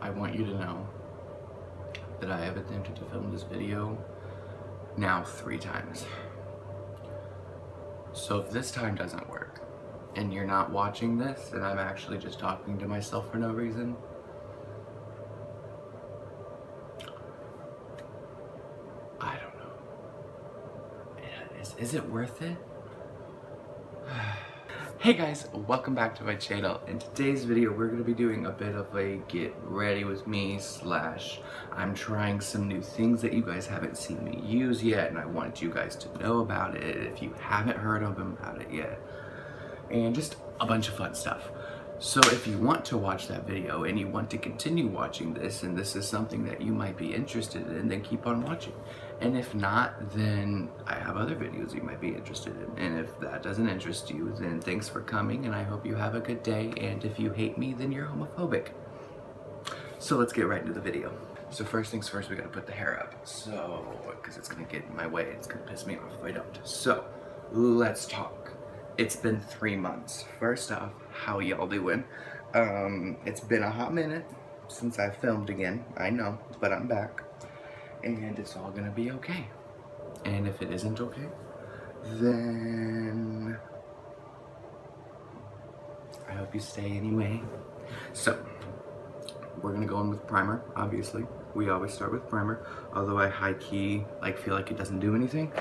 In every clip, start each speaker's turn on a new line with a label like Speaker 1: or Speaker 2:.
Speaker 1: I want you to know that I have attempted to film this video now 3 times. So if this time doesn't work, and you're not watching this, and I'm actually just talking to myself for no reason, I don't know. Is it worth it? Hey guys, welcome back to my channel. In today's video, we're going to be doing a bit of a get ready with me / I'm trying some new things that you guys haven't seen me use yet, and I want you guys to know about it if you haven't heard of them about it yet. And just a bunch of fun stuff. So if you want to watch that video and you want to continue watching this, and this is something that you might be interested in, then keep on watching. And if not, then I have other videos you might be interested in. And if that doesn't interest you, then thanks for coming, and I hope you have a good day. And if you hate me, then you're homophobic. So let's get right into the video. So first things first, we gotta put the hair up. So, because it's gonna get in my way, it's gonna piss me off if I don't. So, let's talk. It's been 3 months. First off, how y'all doing? It's been a hot minute since I filmed again, I know, but I'm back. And it's all gonna be okay. And if it isn't okay, then I hope you stay anyway. So, we're gonna go in with primer, obviously. We always start with primer, although I high-key feel like it doesn't do anything.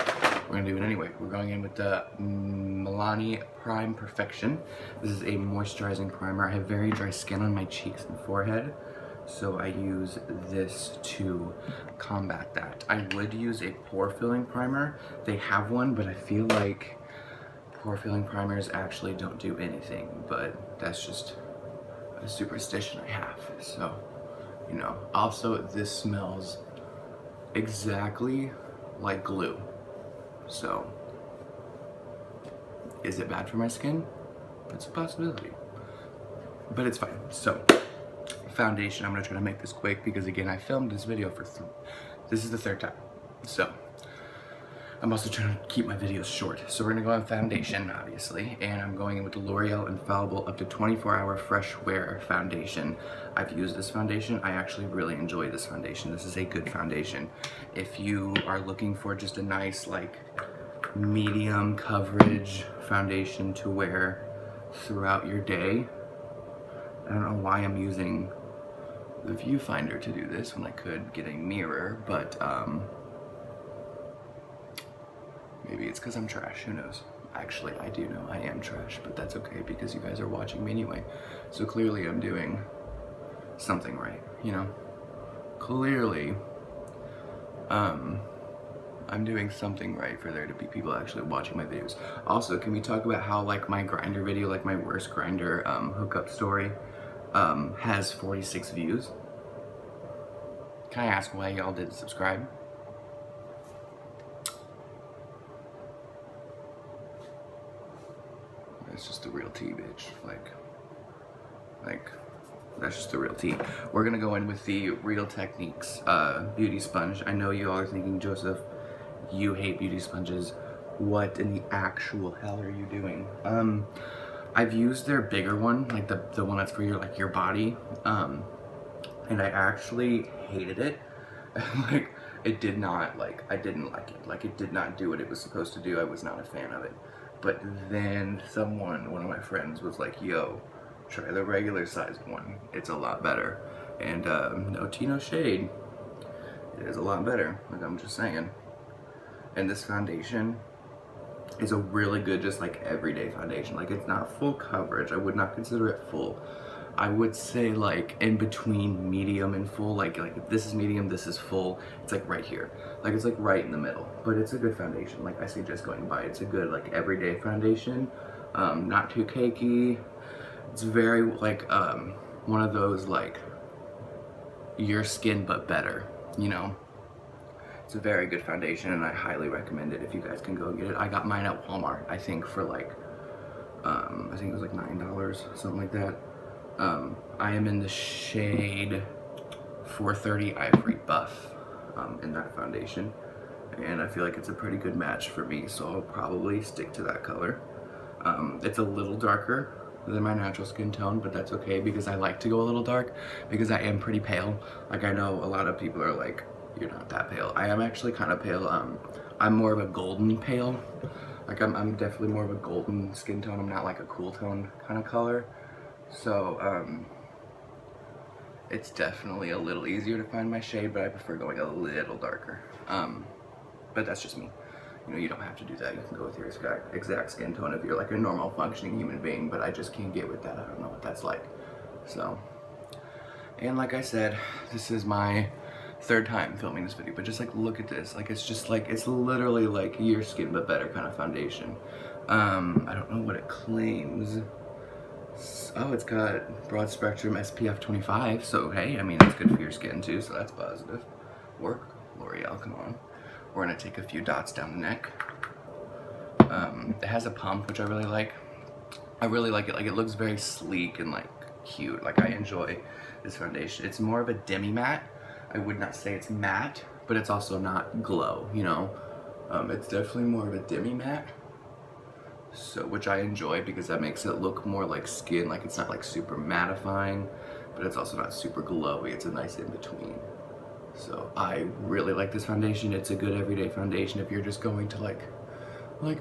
Speaker 1: We're gonna do it anyway. We're going in with the Milani Prime Perfection. This is a moisturizing primer. I have very dry skin on my cheeks and forehead, so I use this to combat that. I would use a pore filling primer. They have one, but I feel like pore filling primers actually don't do anything, but that's just a superstition I have, so, you know. Also, this smells exactly like glue. So, is it bad for my skin? It's a possibility, but it's fine. So, foundation, I'm gonna try to make this quick because again, I filmed this video for this is the 3rd time. So, I'm also trying to keep my videos short. So we're gonna go on foundation, obviously, and I'm going in with the L'Oreal Infallible Up to 24-Hour Fresh Wear Foundation. I've used this foundation. I actually really enjoy this foundation. This is a good foundation. If you are looking for just a nice, medium coverage foundation to wear throughout your day, I don't know why I'm using the viewfinder to do this when I could get a mirror, but maybe it's because I'm trash, who knows? Actually, I do know I am trash, but that's okay because you guys are watching me anyway. So clearly I'm doing something right, you know? Clearly, I'm doing something right for there to be people actually watching my videos. Also, can we talk about how my grinder video, my worst grinder hookup story, has 46 views? Can I ask why y'all didn't subscribe? That's just the real tea, bitch. That's just the real tea. We're gonna go in with the Real Techniques beauty sponge. I know you all are thinking, Joseph, you hate beauty sponges. What in the actual hell are you doing? I've used their bigger one, the one that's for your body, and I actually hated it. It did not, I didn't like it. It did not do what it was supposed to do. I was not a fan of it. But then one of my friends was like, yo, try the regular sized one. It's a lot better. And no tea, no shade. It is a lot better, I'm just saying. And this foundation is a really good, just everyday foundation. It's not full coverage. I would not consider it full. I would say in between medium and full, if this is medium, this is full, it's right here. It's right in the middle, but it's a good foundation. I suggest going by. It's a good everyday foundation, not too cakey. It's very one of those your skin but better, you know. It's a very good foundation, and I highly recommend it if you guys can go get it. I got mine at Walmart, I think for I think it was $9, something like that. I am in the shade 430 Ivory Buff in that foundation, and I feel like it's a pretty good match for me, so I'll probably stick to that color. It's a little darker than my natural skin tone, but that's okay because I like to go a little dark because I am pretty pale. Like, I know a lot of people are like, you're not that pale. I am actually kind of pale. I'm more of a golden pale. Like, I'm definitely more of a golden skin tone. I'm not like a cool tone kind of color. So, it's definitely a little easier to find my shade, but I prefer going a little darker. But that's just me. You know, you don't have to do that. You can go with your exact skin tone if you're like a normal functioning human being, but I just can't get with that. I don't know what that's like. So, and like I said, this is my third time filming this video, but just like look at this. Like, it's just like, it's literally like your skin but better kind of foundation. I don't know what it claims. Oh, it's got broad spectrum SPF 25, so hey, I mean, it's good for your skin too, so that's positive. Work, L'Oreal, come on. We're gonna take a few dots down the neck. It has a pump, which I really like. I really like it. Like, it looks very sleek and like cute. Like, I enjoy this foundation. It's more of a demi matte. I would not say it's matte, but it's also not glow, you know? It's definitely more of a demi matte. So, which I enjoy because that makes it look more like skin. Like, it's not like super mattifying, but it's also not super glowy. It's a nice in between. So I really like this foundation. It's a good everyday foundation if you're just going to like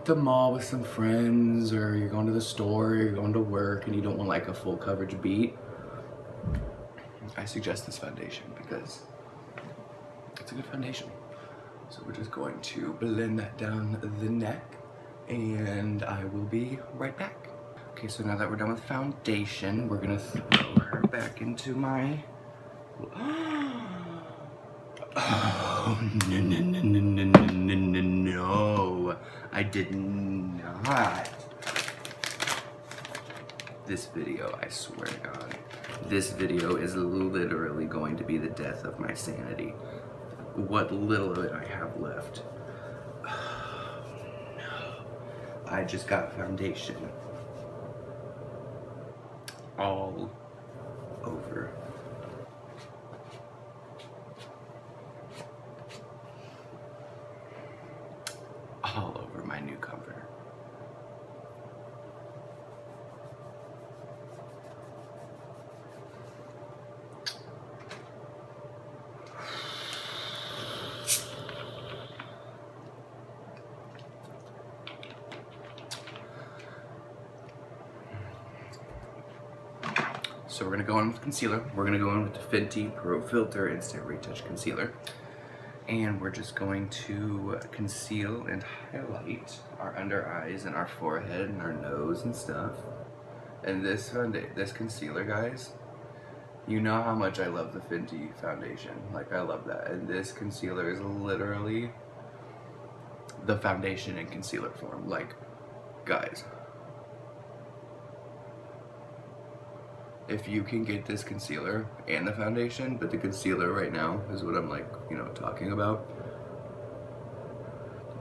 Speaker 1: the mall with some friends, or you're going to the store, or you're going to work and you don't want like a full coverage beat. I suggest this foundation because it's a good foundation. So we're just going to blend that down the neck and I will be right back. Okay, so now that we're done with foundation, we're gonna throw her back into my oh, no, I did not. This video, I swear to God, this video is literally going to be the death of my sanity. What little of it I have left. Oh, no. I just got foundation all over. All over my new comforter. So we're gonna go in with concealer. We're gonna go in with the Fenty Pro Filter Instant Retouch Concealer. And we're just going to conceal and highlight our under eyes and our forehead and our nose and stuff. And this concealer, guys, you know how much I love the Fenty foundation. Like, I love that. And this concealer is literally the foundation in concealer form. Like, guys, if you can get this concealer and the foundation, but the concealer right now is what I'm like, you know, talking about,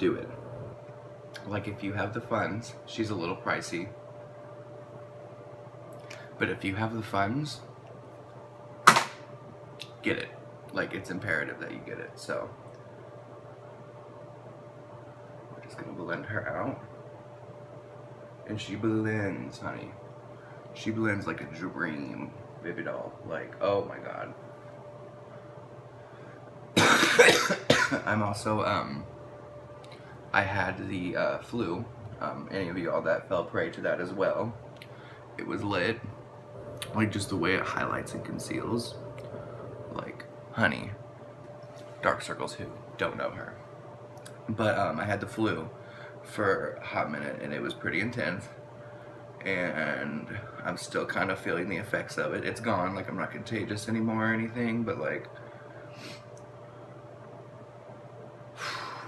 Speaker 1: do it. Like, if you have the funds, she's a little pricey, but if you have the funds, get it. Like, it's imperative that you get it. So we're just gonna blend her out, and she blends, honey. She blends like a dream, baby doll. Like, oh my God. I'm also, I had the flu. Any of y'all that fell prey to that as well. It was lit. Like, just the way it highlights and conceals. Like, honey. Dark circles who don't know her. But I had the flu for a hot minute and it was pretty intense. And I'm still kind of feeling the effects of it. It's gone, like, I'm not contagious anymore or anything, but like,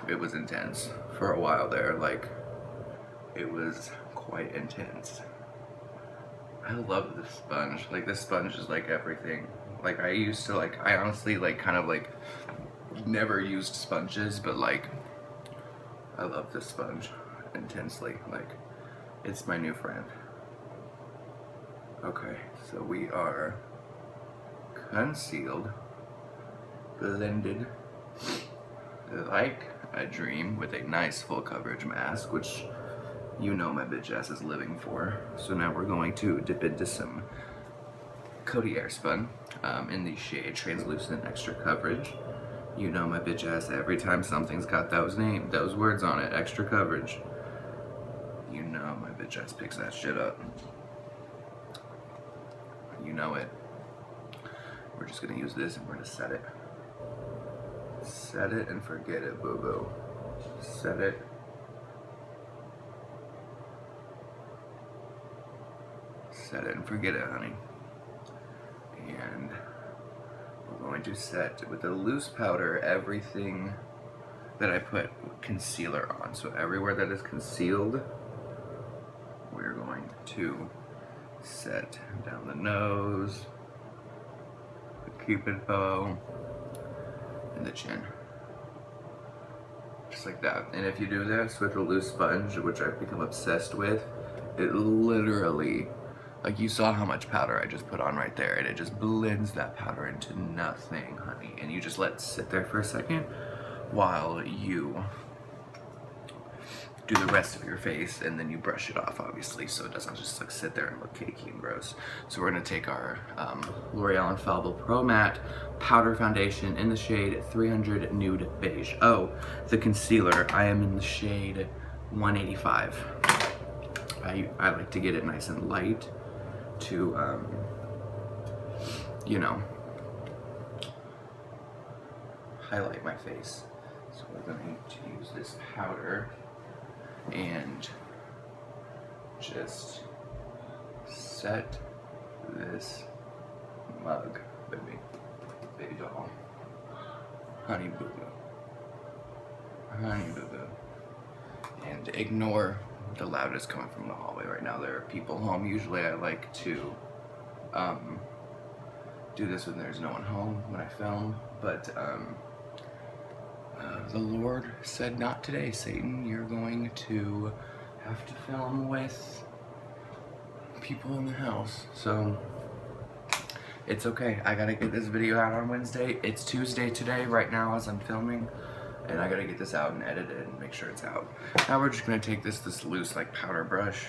Speaker 1: it was intense for a while there. Like, it was quite intense. I love this sponge. Like, this sponge is like everything. Like, I used to, like, I honestly, like, kind of like never used sponges, but like, I love this sponge intensely. Like, it's my new friend. Okay, so we are concealed, blended like a dream with a nice full coverage mask, which you know my bitch ass is living for. So now we're going to dip into some Coty Airspun in the shade Translucent Extra Coverage. You know my bitch ass, every time something's got those words on it, extra coverage, you know my bitch ass picks that shit up. You know it. We're just gonna use this and we're gonna set it. Set it and forget it, boo-boo. Set it. Set it and forget it, honey. And we're going to set with a loose powder everything that I put concealer on. So everywhere that is concealed, we're going to set down the nose, the cupid bow, and the chin. Just like that. And if you do this with a loose sponge, which I've become obsessed with, it literally, like you saw how much powder I just put on right there, and it just blends that powder into nothing, honey. And you just let it sit there for a second while you do the rest of your face, and then you brush it off, obviously, so it doesn't just like sit there and look cakey and gross. So we're gonna take our L'Oreal Infallible Pro Matte Powder Foundation in the shade 300 Nude Beige. Oh, the concealer, I am in the shade 185. I like to get it nice and light to, you know, highlight my face. So we're going to use this powder and just set this mug, baby doll, honey boo boo, honey boo boo, and ignore the loudest coming from the hallway right now. There are people home. Usually I like to do this when there's no one home when I film, but the Lord said, not today, Satan. You're going to have to film with people in the house. So it's okay. I gotta get this video out on Wednesday. It's Tuesday today, right now, as I'm filming, and I gotta get this out and edit it and make sure it's out. Now we're just gonna take this loose like powder brush,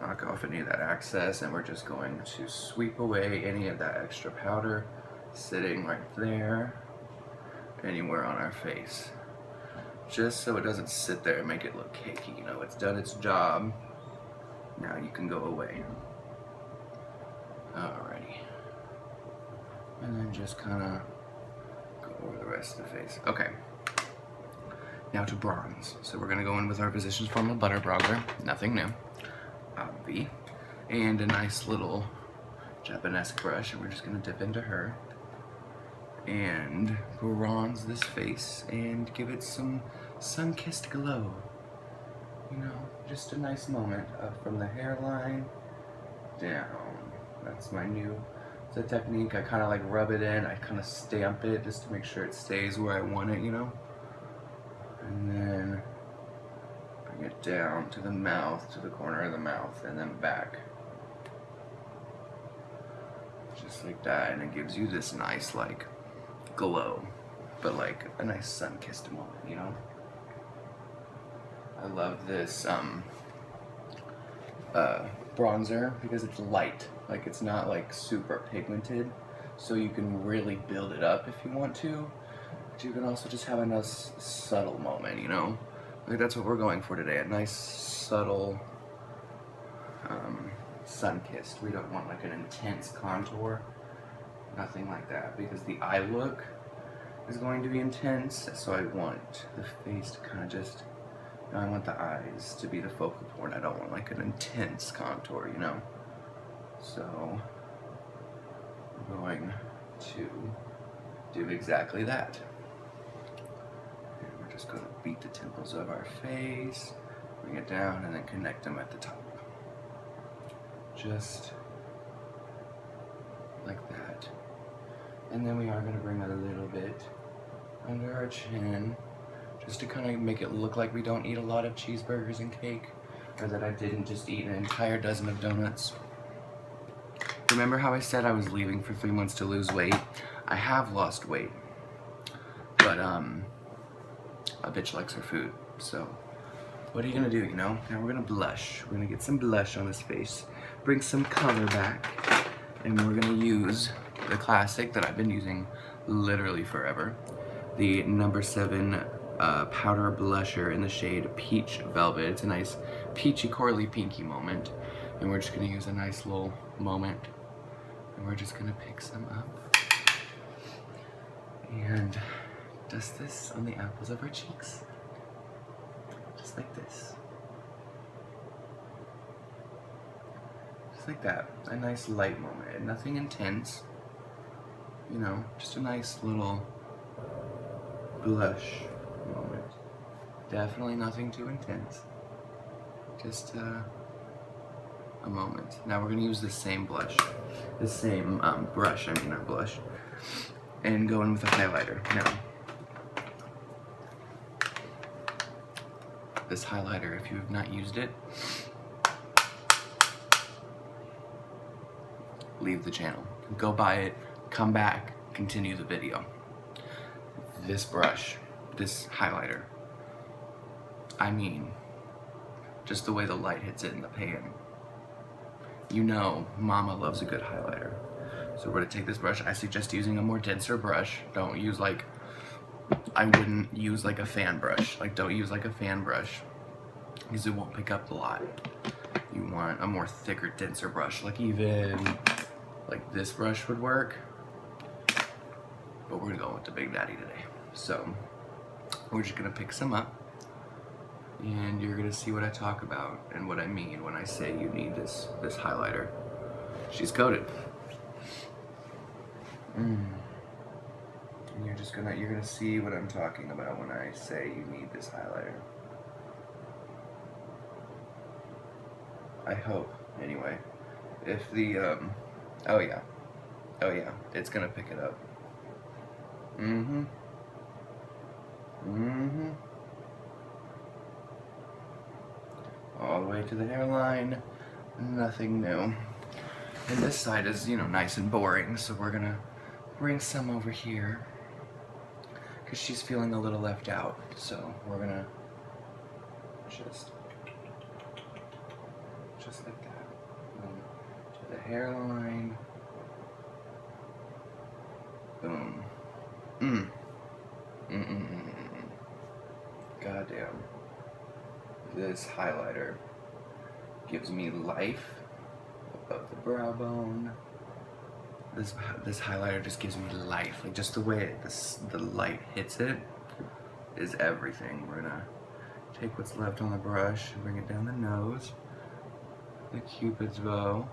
Speaker 1: knock off any of that excess, and we're just going to sweep away any of that extra powder sitting right there, anywhere on our face, just so it doesn't sit there and make it look cakey. You know, it's done its job. Now you can go away. Alrighty. And then just kind of go over the rest of the face. Okay. Now to bronze. So we're gonna go in with our Physicians Formula Butter Bronzer. Nothing new. Obvi. And a nice little Japanese brush, and we're just gonna dip into her and bronze this face and give it some sun-kissed glow. You know, just a nice moment from the hairline down. That's my new technique. I kind of like rub it in, I kind of stamp it just to make sure it stays where I want it, you know? And then bring it down to the mouth, to the corner of the mouth, and then back. Just like that, and it gives you this nice like glow, but like a nice sun-kissed moment, you know? I love this bronzer because it's light, like it's not like super pigmented, so you can really build it up if you want to, but you can also just have a nice subtle moment, you know? Like that's what we're going for today, a nice subtle sun-kissed. We don't want like an intense contour, nothing like that, because the eye look is going to be intense, so I want the face to kind of just, I want the eyes to be the focal point. I don't want like an intense contour, you know? So I'm going to do exactly that. And we're just going to beat the temples of our face, bring it down, and then connect them at the top. Just like that. And then we are going to bring it a little bit under our chin, just to kind of make it look like we don't eat a lot of cheeseburgers and cake, or that I didn't just eat an entire dozen of donuts. Remember how I said I was leaving for 3 months to lose weight? I have lost weight, but a bitch likes her food, so what are you gonna do, you know? Now we're gonna blush. We're gonna get some blush on his face, bring some color back, and we're gonna use the classic that I've been using literally forever, the number 7 powder blusher in the shade Peach Velvet. It's a nice peachy corally pinky moment, and we're just gonna use a nice little moment, and we're just gonna pick some up and dust this on the apples of our cheeks, just like this, just like that. A nice light moment, nothing intense, you know, just a nice little blush moment. Definitely nothing too intense, just a moment. Now we're gonna use the same blush, the same brush, I mean not blush, and go in with a highlighter. Now, this highlighter, if you have not used it, leave the channel, go buy it, come back, continue the video. This brush, this highlighter, I mean, just the way the light hits it in the pan, you know mama loves a good highlighter. So we're gonna take this brush. I suggest using a more denser brush. Don't use like, I wouldn't use like a fan brush. Like, don't use like a fan brush because it won't pick up a lot. You want a more thicker, denser brush. Like even like this brush would work, but we're gonna go with the Big Daddy today. So we're just gonna pick some up, and you're gonna see what I talk about and what I mean when I say you need this highlighter. She's coated. And you're gonna see what I'm talking about when I say you need this highlighter. I hope, anyway. If the oh yeah, it's gonna pick it up. All the way to the hairline, nothing new. And this side is, you know, nice and boring, so we're gonna bring some over here because she's feeling a little left out. So we're gonna just like that. To the hairline. Boom. Goddamn. This highlighter gives me life above the brow bone. This highlighter just gives me life. Like just the way the light hits it is everything. We're gonna take what's left on the brush and bring it down the nose, the cupid's bow,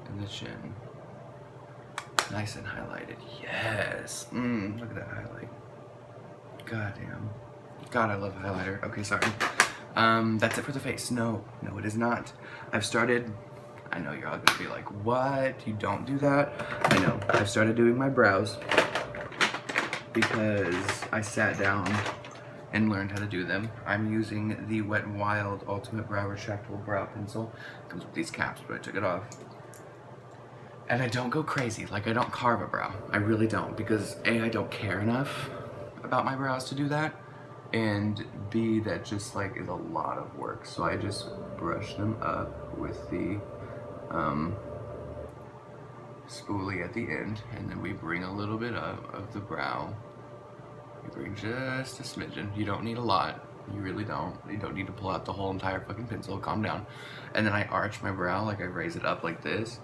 Speaker 1: and the chin. Nice and highlighted. Yes. Look at that highlight. Goddamn. God, I love highlighter. Okay, sorry. That's it for the face. No, it is not. I know you're all gonna be like, what? You don't do that? I know. I've started doing my brows because I sat down and learned how to do them. I'm using the Wet n Wild Ultimate Brow Retractable Brow Pencil. It comes with these caps, but I took it off. And I don't go crazy. Like, I don't carve a brow. I really don't, because A, I don't care enough about my brows to do that, and B, that just like is a lot of work. So I just brush them up with the spoolie at the end, and then we bring a little bit of the brow. You bring just a smidgen. You don't need a lot. You really don't. You don't need to pull out the whole entire fucking pencil. Calm down. And then I arch my brow, like I raise it up like this,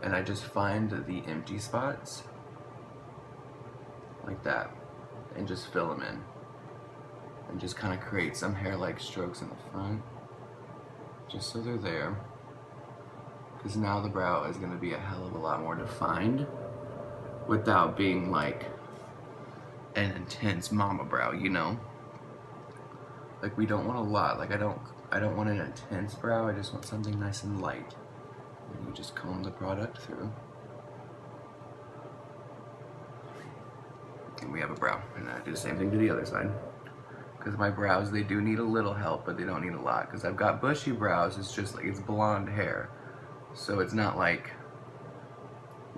Speaker 1: and I just find the empty spots like that and just fill them in and just kind of create some hair-like strokes in the front just so they're there, because now the brow is going to be a hell of a lot more defined without being like an intense mama brow, you know? Like, we don't want a lot. Like, I don't want an intense brow. I just want something nice and light. And you just comb the product through, and we have a brow. And I do the same thing to the other side, because my brows, they do need a little help, but they don't need a lot, because I've got bushy brows. It's just like, it's blonde hair, so it's not like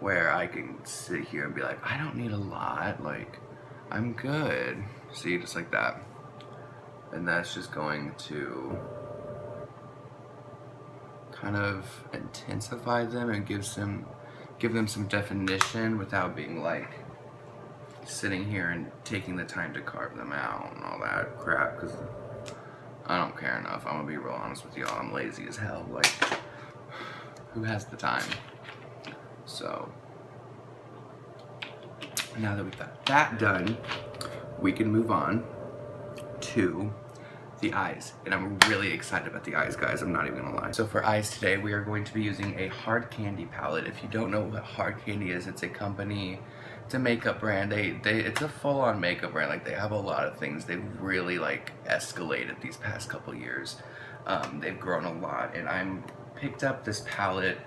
Speaker 1: where I can sit here and be like, I don't need a lot, like I'm good. See, just like that. And that's just going to kind of intensify them and give them some definition without being like sitting here and taking the time to carve them out and all that crap, because I don't care enough. I'm gonna be real honest with y'all. I'm lazy as hell. Like, who has the time? So now that we've got that done, we can move on to the eyes. And I'm really excited about the eyes, guys. I'm not even gonna lie. So for eyes today, we are going to be using a hard candy palette. If you don't know what hard candy is, it's a company, it's a makeup brand. It's a full-on makeup brand. Like, they have a lot of things. They've really like escalated these past couple years. They've grown a lot, and I picked up this palette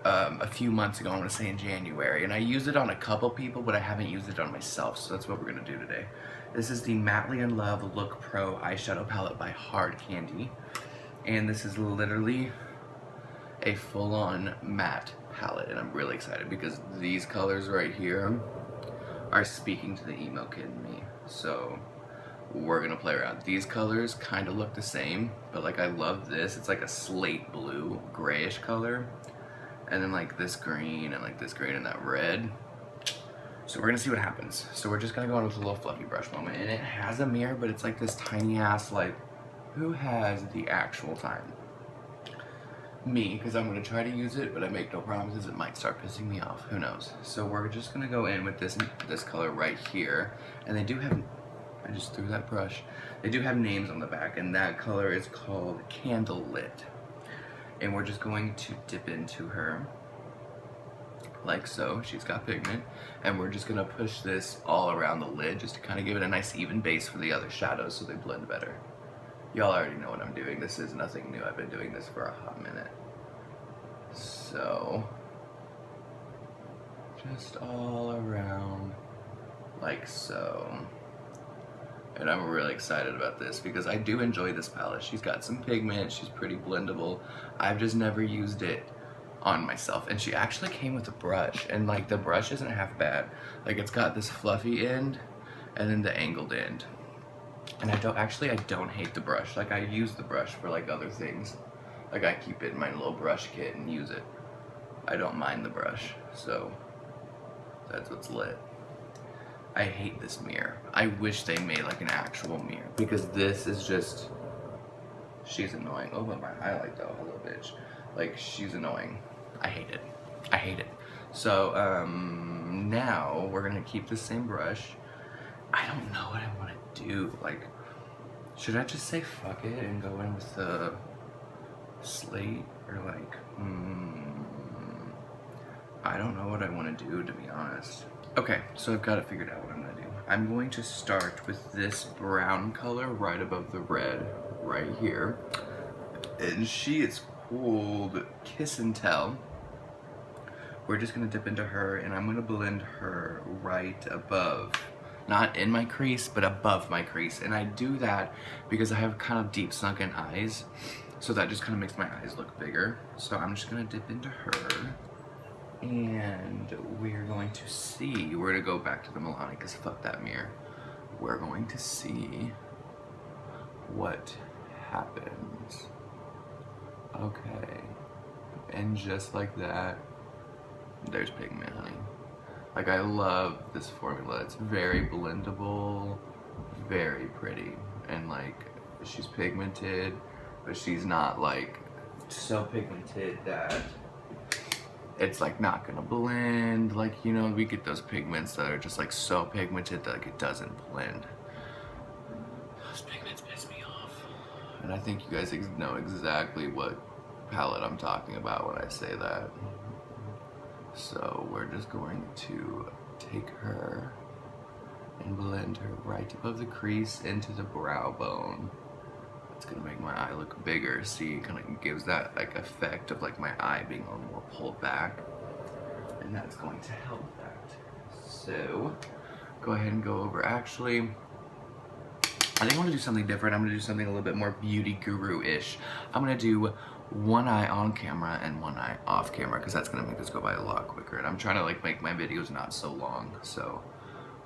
Speaker 1: a few months ago, I want to say in January, and I used it on a couple people, but I haven't used it on myself, so that's what we're going to do today. This is the Madly in Love Look Pro eyeshadow palette by Hard Candy, and this is literally a full-on matte palette, and I'm really excited because these colors right here are speaking to the emo kid in me, so we're gonna play around. These colors kind of look the same, but like, I love this. It's like a slate blue grayish color, and then like this green and like this green and that red. So we're gonna see what happens. So we're just gonna go on with a little fluffy brush moment, and it has a mirror, but it's like this tiny ass, like, who has the actual time? Me, because I'm gonna try to use it, but I make no promises. It might start pissing me off, who knows? So we're just gonna go in with this color right here, and they do have, I just threw that brush. They do have names on the back, and that color is called Candle Lit. And we're just going to dip into her like so. She's got pigment, and we're just gonna push this all around the lid just to kind of give it a nice even base for the other shadows so they blend better. Y'all already know what I'm doing. This is nothing new. I've been doing this for a hot minute. So just all around like so. And I'm really excited about this because I do enjoy this palette. She's got some pigment, she's pretty blendable. I've just never used it on myself. And she actually came with a brush, and like, the brush isn't half bad. Like, it's got this fluffy end and then the angled end. And I don't hate the brush. Like, I use the brush for like other things. Like, I keep it in my little brush kit and use it. I don't mind the brush, so that's what's lit. I hate this mirror. I wish they made like an actual mirror, because this is just, she's annoying. Oh, but my highlight though, hello bitch. Like, she's annoying. I hate it. I hate it. So now we're gonna keep the same brush. I don't know what I want to do. Like, should I just say fuck it and go in with the slate, or like, I don't know what I want to do, to be honest. Okay, so I've got it figured out what I'm gonna do. I'm going to start with this brown color right above the red, right here. And she is called Kiss and Tell. We're just gonna dip into her, and I'm gonna blend her right above. Not in my crease, but above my crease. And I do that because I have kind of deep sunken eyes, so that just kind of makes my eyes look bigger. So I'm just gonna dip into her. And we're going to see, we're gonna go back to the Milani because fuck that mirror. We're going to see what happens. Okay, and just like that, there's pigment, honey. Like, I love this formula. It's very blendable, very pretty, and like, she's pigmented, but she's not like so pigmented that it's like not gonna blend. Like, you know, we get those pigments that are just like so pigmented that like it doesn't blend. Those pigments piss me off. And I think you guys know exactly what palette I'm talking about when I say that. So we're just going to take her and blend her right above the crease into the brow bone. It's gonna make my eye look bigger. See, it kind of gives that like effect of like my eye being a little more pulled back, and that's going to help that. So go ahead and go over. Actually, I think I want to do something different. I'm gonna do something a little bit more beauty guru-ish. I'm gonna do one eye on camera and one eye off camera, because that's gonna make this go by a lot quicker. And I'm trying to like make my videos not so long. So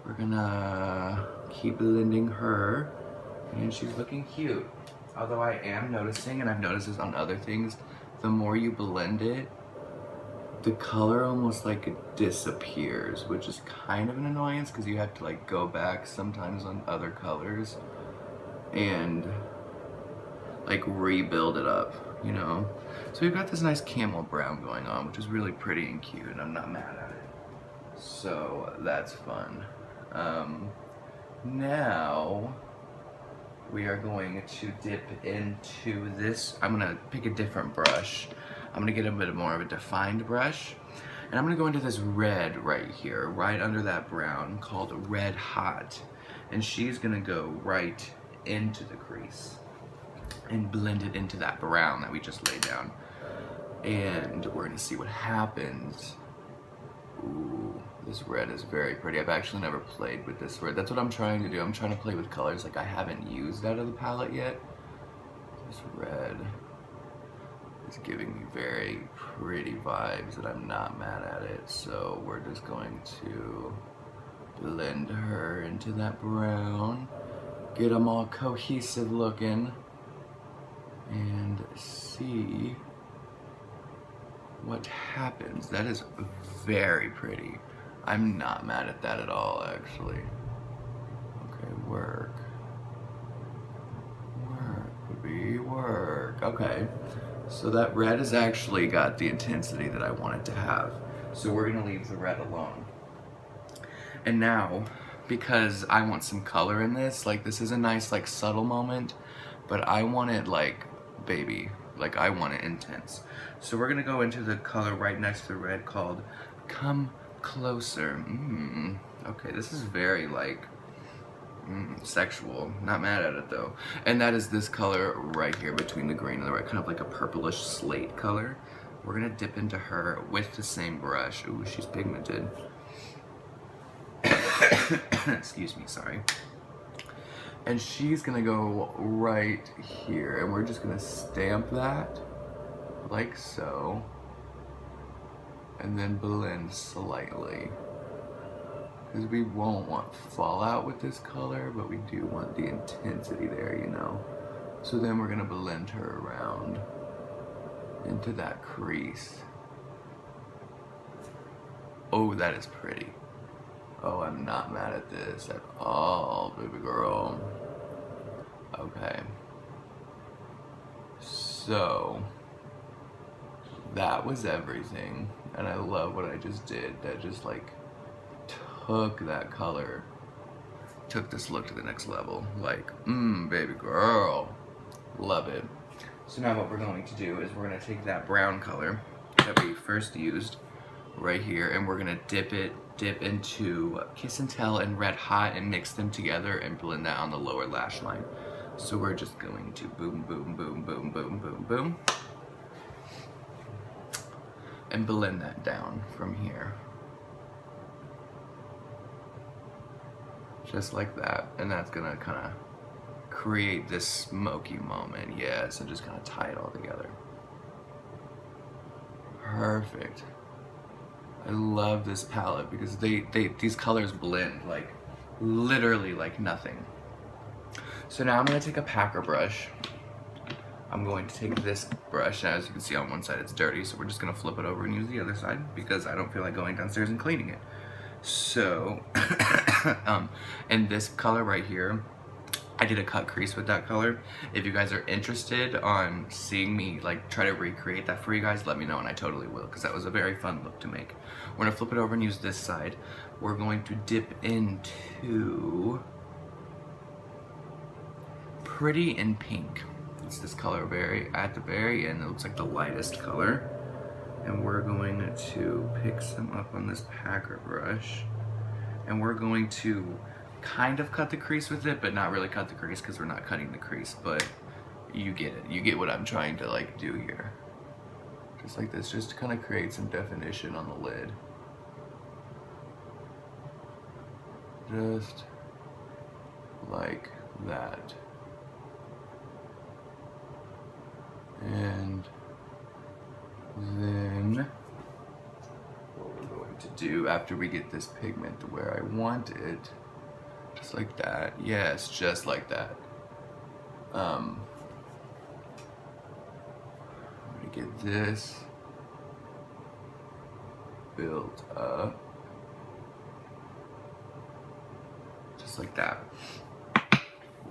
Speaker 1: we're gonna keep blending her And she's looking cute. Although I am noticing, and I've noticed this on other things, the more you blend it, the color almost like it disappears, which is kind of an annoyance because you have to like go back sometimes on other colors and like rebuild it up, you know? So we've got this nice camel brown going on, which is really pretty and cute, and I'm not mad at it. So that's fun. Now we are going to dip into this. I'm gonna pick a different brush. I'm gonna get a bit more of a defined brush, and I'm gonna go into this red right here, right under that brown, called Red Hot. And she's gonna go right into the crease and blend it into that brown that we just laid down. And we're gonna see what happens. Ooh, this red is very pretty. I've actually never played with this red. That's what I'm trying to do. I'm trying to play with colors like I haven't used out of the palette yet. This red is giving me very pretty vibes, and I'm not mad at it. So we're just going to blend her into that brown, get them all cohesive looking, and see what happens. That is very pretty. I'm not mad at that at all, actually. Okay, work. Work, baby, work. Okay, so that red has actually got the intensity that I want it to have. So we're gonna leave the red alone. And now, because I want some color in this, like this is a nice like subtle moment, but I want it like, baby, like I want it intense. So we're gonna go into the color right next to the red called Come Closer. Okay, this is very like sexual. Not mad at it though. And that is this color right here between the green and the red, kind of like a purplish slate color. We're gonna dip into her with the same brush. Ooh, she's pigmented. Excuse me, sorry. And she's gonna go right here, and we're just gonna stamp that like so, and then blend slightly, because we won't want fallout with this color, but we do want the intensity there, you know. So then we're gonna blend her around into that crease. Oh, that is pretty. Oh, I'm not mad at this at all, baby girl. Okay. So, that was everything. And I love what I just did. That just like took that color, took this look to the next level. Like, baby girl. Love it. So now what we're going to do is we're going to take that brown color that we first used right here, and we're gonna dip into Kiss and Tell and Red Hot and mix them together and blend that on the lower lash line. So we're just going to boom, boom, boom, boom, boom, boom, boom, and blend that down from here. Just like that. And that's gonna kind of create this smoky moment. Yes, and just kind of tie it all together. Perfect. I love this palette because these colors blend like literally like nothing. So now I'm going to take a packer brush. I'm going to take this brush, and as you can see on one side it's dirty, so we're just going to flip it over and use the other side because I don't feel like going downstairs and cleaning it. So, and this color right here, I did a cut crease with that color. If you guys are interested on seeing me like try to recreate that for you guys, let me know and I totally will, because that was a very fun look to make. We're gonna flip it over and use this side. We're going to dip into Pretty in Pink. It's this color at the very end. It looks like the lightest color. And we're going to pick some up on this packer brush. And we're going to kind of cut the crease with it, but not really cut the crease because we're not cutting the crease, but you get it. You get what I'm trying to like do here. Just like this, just to kind of create some definition on the lid. Just like that. And then what we're going to do after we get this pigment to where I want it, just like that. Yes, just like that. I'm gonna get this built up. Just like that.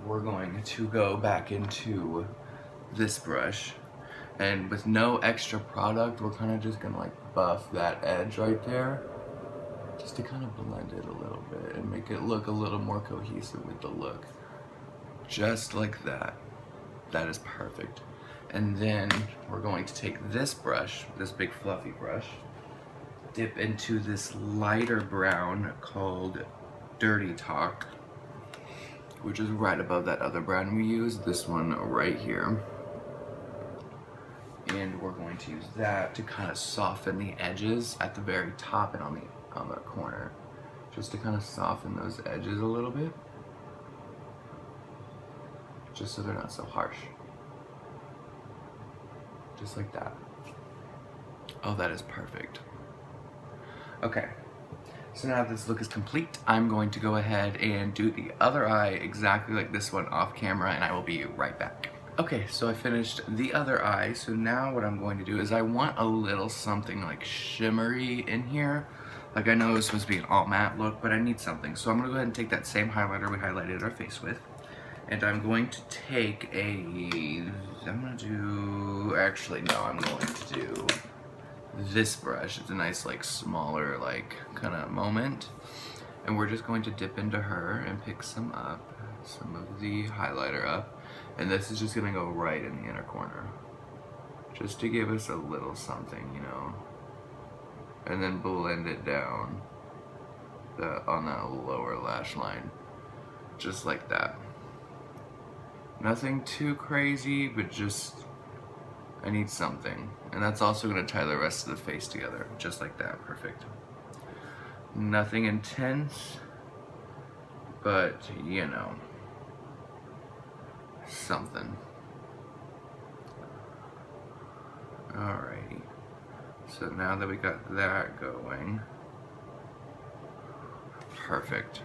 Speaker 1: We're going to go back into this brush, and with no extra product, we're kind of just gonna like buff that edge right there, just to kind of blend it a little bit and make it look a little more cohesive with the look. Just like that. That is perfect. And then we're going to take this brush, this big fluffy brush, dip into this lighter brown called Dirty Talk, which is right above that other brown we used, this one right here. And we're going to use that to kind of soften the edges at the very top and on the corner, just to kind of soften those edges a little bit, just so they're not so harsh. Just like that. Oh, that is perfect. Okay, so now that this look is complete, I'm going to go ahead and do the other eye exactly like this one off camera, and I will be right back. Okay, so I finished the other eye, so now what I'm going to do is I want a little something like shimmery in here. Like, I know it's supposed to be an all matte look, but I need something. So I'm gonna go ahead and take that same highlighter we highlighted our face with, and I'm going to take I'm going to do this brush. It's a nice like smaller like kind of moment, and we're just going to dip into her and pick some of the highlighter up, and this is just going to go right in the inner corner, just to give us a little something, you know, and then blend it down on that lower lash line, just like that. Nothing too crazy, but just, I need something. And that's also gonna tie the rest of the face together, just like that, perfect. Nothing intense, but you know, something. Alrighty, so now that we got that going, perfect.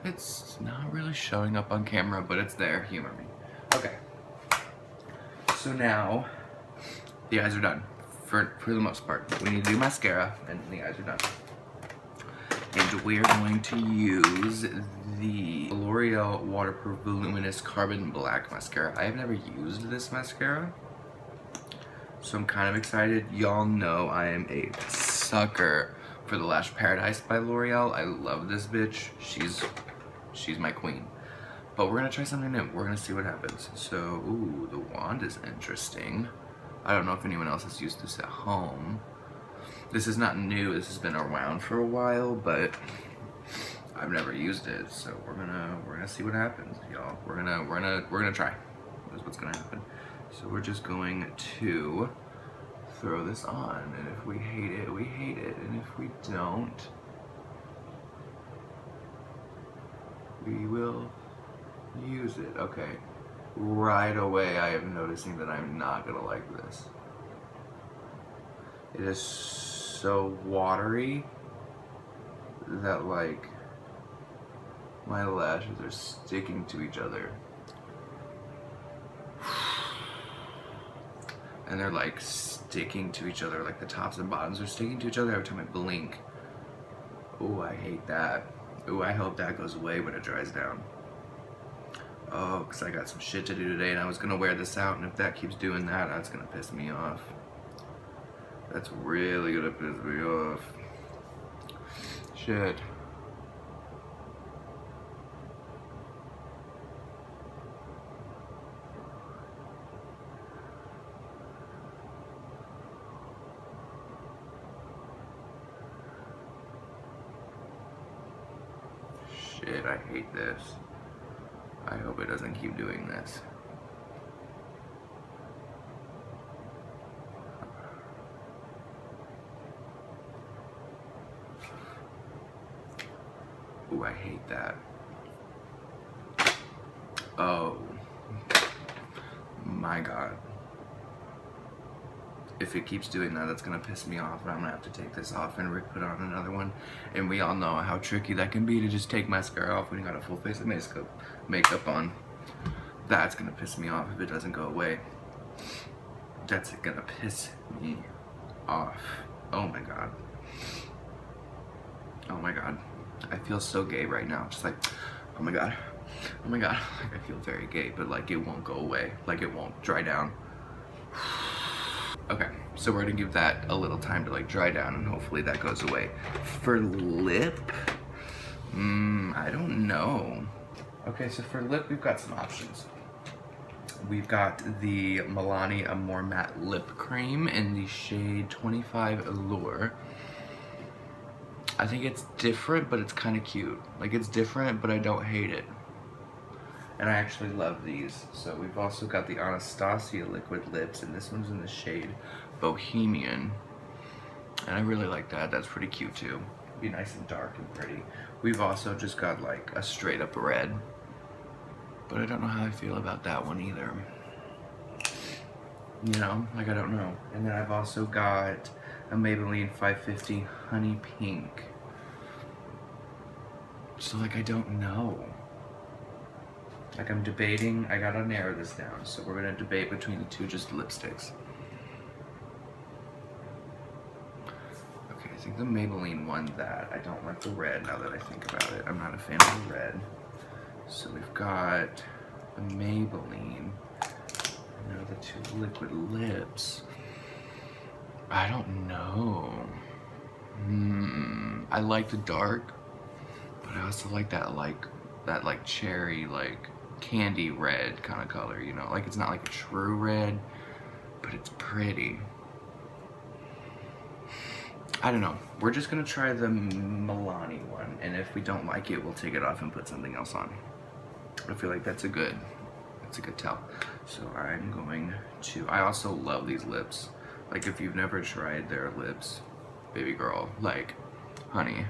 Speaker 1: It's not really showing up on camera, but it's there, humor me. Okay, so now the eyes are done, for the most part. We need to do mascara, and the eyes are done. And we're going to use the L'Oreal Waterproof Voluminous Carbon Black Mascara. I have never used this mascara, so I'm kind of excited. Y'all know I am a sucker for the Lash Paradise by L'Oreal. I love this bitch. She's my queen. But we're gonna try something new. We're gonna see what happens. So, ooh, the wand is interesting. I don't know if anyone else has used this at home. This is not new. This has been around for a while, but I've never used it. So we're gonna see what happens, y'all. We're gonna try. That's what's gonna happen. So we're just going to throw this on, and if we hate it, we hate it, and if we don't, we will use it. Okay, right away I am noticing that I'm not gonna like this. It is so watery that like my lashes are sticking to each other. And they're like sticking to each other, like the tops and bottoms are sticking to each other every time I blink. Oh, I hate that. Oh, I hope that goes away when it dries down. Oh, because I got some shit to do today and I was gonna wear this out, and if that keeps doing that, that's gonna piss me off. That's really gonna piss me off. Shit. Shit, I hate this. I hope it doesn't keep doing this. Ooh, I hate that. Oh my god. If it keeps doing that, that's gonna piss me off, and I'm gonna have to take this off and put on another one. And we all know how tricky that can be to just take mascara off when you got a full face of makeup on. That's gonna piss me off if it doesn't go away. That's gonna piss me off. Oh my god. Oh my god. I feel so gay right now. Just like, oh my god. Oh my god. Like, I feel very gay, but like it won't go away. Like it won't dry down. Okay, so we're gonna give that a little time to like dry down and hopefully that goes away. For lip, I don't know. Okay, so for lip, we've got some options. We've got the Milani More Matte Lip Cream in the shade 25 Allure. I think it's different, but it's kind of cute. Like, it's different, but I don't hate it. And I actually love these. So we've also got the Anastasia Liquid Lips, and this one's in the shade Bohemian. And I really like that. That's pretty cute too. Be nice and dark and pretty. We've also just got like a straight up red. But I don't know how I feel about that one either. You know, like I don't know. And then I've also got a Maybelline 550 Honey Pink. So like I don't know. Like I'm debating, I gotta narrow this down. So we're gonna debate between the two just lipsticks. Okay, I think the Maybelline won that. I don't like the red now that I think about it. I'm not a fan of the red. So we've got the Maybelline. Now the two liquid lips. I don't know. I like the dark, but I also like that cherry, like candy red kind of color, you know? Like it's not like a true red, but it's pretty. I don't know. We're just gonna try the Milani one, and if we don't like it, we'll take it off and put something else on. I feel like that's a good tell. So I'm going to, I also love these lips. Like if you've never tried their lips, baby girl, like, honey,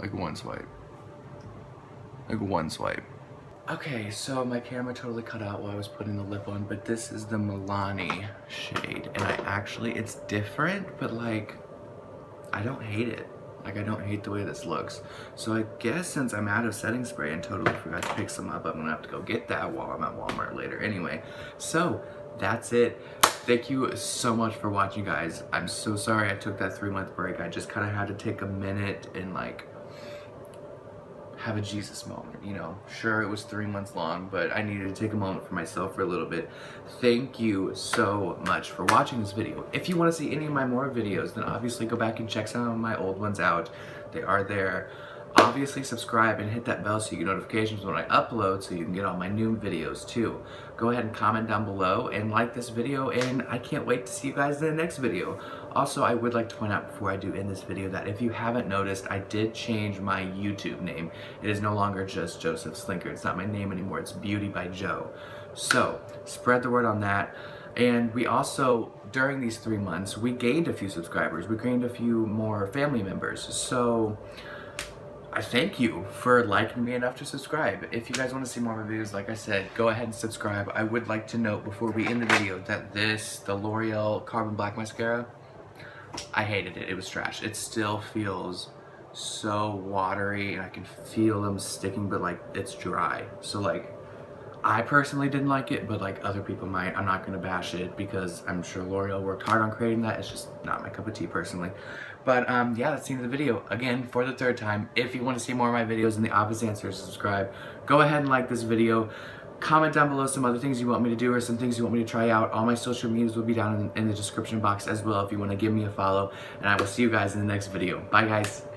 Speaker 1: like one swipe. Like one swipe. Okay, so my camera totally cut out while I was putting the lip on, but this is the Milani shade, and it's different, but like, I don't hate it. Like I don't hate the way this looks. So I guess since I'm out of setting spray and totally forgot to pick some up, I'm gonna have to go get that while I'm at Walmart later anyway. So that's it. Thank you so much for watching, guys. I'm so sorry I took that 3-month break. I just kind of had to take a minute and like have a Jesus moment, you know. Sure, it was 3 months long, but I needed to take a moment for myself for a little bit. Thank you so much for watching this video. If you want to see any of my more videos, then obviously go back and check some of my old ones out. They are there. Obviously subscribe and hit that bell so you get notifications when I upload, so you can get all my new videos too. Go ahead and comment down below and like this video, and I can't wait to see you guys in the next video. Also, I would like to point out before I do end this video that if you haven't noticed, I did change my YouTube name. It is no longer just Joseph Slinker. It's not my name anymore. It's Beauty by Joe. So spread the word on that. And we also, during these 3 months, we gained a few subscribers. We gained a few more family members. So I thank you for liking me enough to subscribe. If you guys want to see more of my videos, like I said, go ahead and subscribe. I would like to note before we end the video that the L'Oreal Carbon Black Mascara, I hated it. It was trash. It still feels so watery and I can feel them sticking, but like it's dry. So like, I personally didn't like it, but like other people might. I'm not gonna bash it because I'm sure L'Oreal worked hard on creating that. It's just not my cup of tea personally. But yeah, that's the end of the video. Again, for the 3rd time, if you want to see more of my videos, and the obvious answer is subscribe, go ahead and like this video. Comment down below some other things you want me to do or some things you want me to try out. All my social medias will be down in the description box as well if you want to give me a follow. And I will see you guys in the next video. Bye guys.